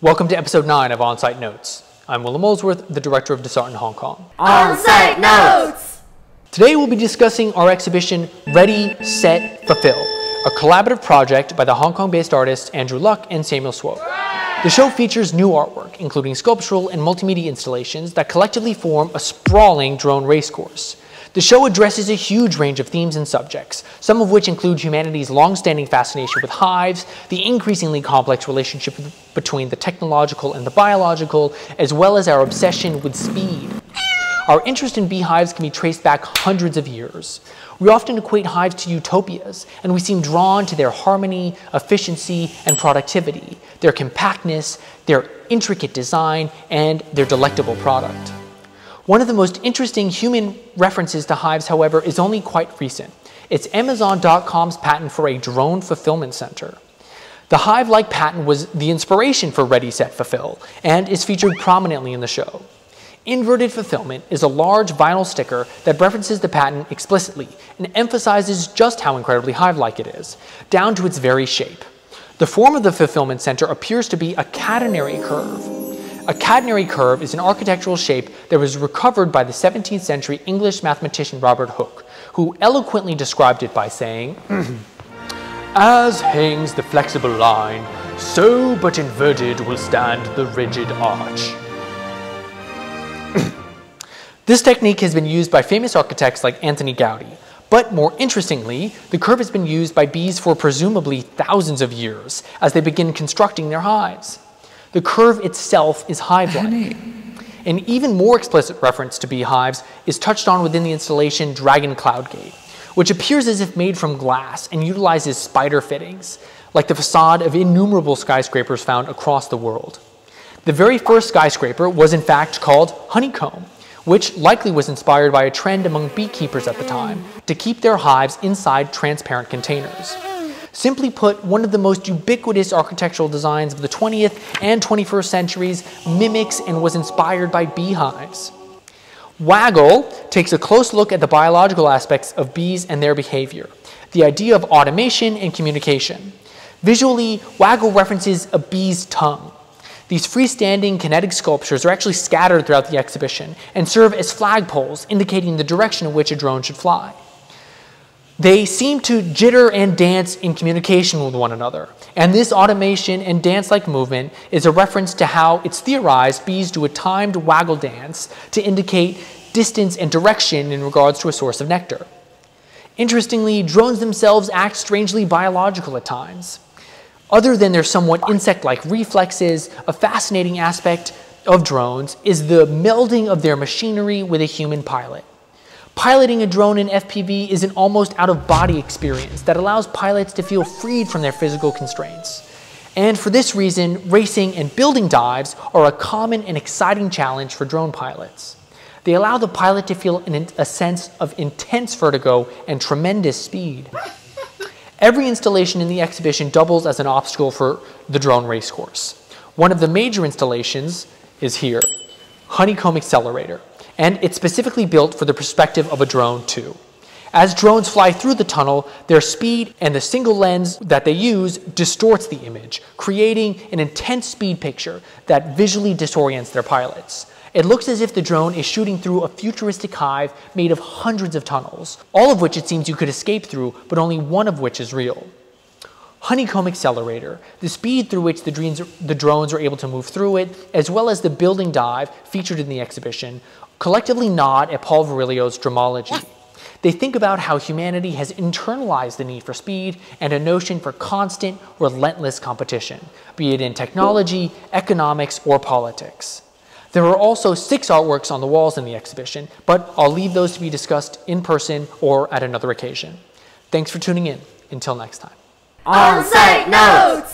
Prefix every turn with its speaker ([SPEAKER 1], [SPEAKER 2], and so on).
[SPEAKER 1] Welcome to episode 9 of On-Site Notes. I'm Willem Molesworth, the director of Sarthe in Hong Kong.
[SPEAKER 2] On-Site Notes!
[SPEAKER 1] Today we'll be discussing our exhibition Ready, Set, Fulfill, a collaborative project by the Hong Kong-based artists Andrew Luck and Samuel Swope. The show features new artwork, including sculptural and multimedia installations that collectively form a sprawling drone racecourse. The show addresses a huge range of themes and subjects, some of which include humanity's long-standing fascination with hives, the increasingly complex relationship between the technological and the biological, as well as our obsession with speed. Our interest in beehives can be traced back hundreds of years. We often equate hives to utopias, and we seem drawn to their harmony, efficiency, and productivity, their compactness, their intricate design, and their delectable product. One of the most interesting human references to hives, however, is only quite recent. It's Amazon.com's patent for a drone fulfillment center. The hive-like patent was the inspiration for Ready, Set, Fulfill, and is featured prominently in the show. Inverted fulfillment is a large vinyl sticker that references the patent explicitly and emphasizes just how incredibly hive-like it is, down to its very shape. The form of the fulfillment center appears to be a catenary curve. A catenary curve is an architectural shape that was recovered by the 17th century English mathematician Robert Hooke, who eloquently described it by saying, "As hangs the flexible line, so but inverted will stand the rigid arch." This technique has been used by famous architects like Anthony Gaudi, but more interestingly, the curve has been used by bees for presumably thousands of years as they begin constructing their hives. The curve itself is hive-like. An even more explicit reference to beehives is touched on within the installation Dragon Cloud Gate, which appears as if made from glass and utilizes spider fittings, like the facade of innumerable skyscrapers found across the world. The very first skyscraper was in fact called Honeycomb, which likely was inspired by a trend among beekeepers at the time to keep their hives inside transparent containers. Simply put, one of the most ubiquitous architectural designs of the 20th and 21st centuries mimics and was inspired by beehives. Waggle takes a close look at the biological aspects of bees and their behavior, the idea of automation and communication. Visually, Waggle references a bee's tongue. These freestanding kinetic sculptures are actually scattered throughout the exhibition and serve as flagpoles indicating the direction in which a drone should fly. They seem to jitter and dance in communication with one another, and this automation and dance-like movement is a reference to how it's theorized bees do a timed waggle dance to indicate distance and direction in regards to a source of nectar. Interestingly, drones themselves act strangely biological at times. Other than their somewhat insect-like reflexes, a fascinating aspect of drones is the melding of their machinery with a human pilot. Piloting a drone in FPV is an almost out-of-body experience that allows pilots to feel freed from their physical constraints. And for this reason, racing and building dives are a common and exciting challenge for drone pilots. They allow the pilot to feel a sense of intense vertigo and tremendous speed. Every installation in the exhibition doubles as an obstacle for the drone racecourse. One of the major installations is here, Honeycomb Accelerator, and it's specifically built for the perspective of a drone too. As drones fly through the tunnel, their speed and the single lens that they use distorts the image, creating an intense speed picture that visually disorients their pilots. It looks as if the drone is shooting through a futuristic hive made of hundreds of tunnels, all of which it seems you could escape through, but only one of which is real. Honeycomb Accelerator, the speed through which the drones are able to move through it, as well as the building dive featured in the exhibition, collectively nod at Paul Virilio's dromology. They think about how humanity has internalized the need for speed and a notion for constant, relentless competition, be it in technology, economics, or politics. There are also 6 artworks on the walls in the exhibition, but I'll leave those to be discussed in person or at another occasion. Thanks for tuning in. Until next time.
[SPEAKER 2] On-Site Notes!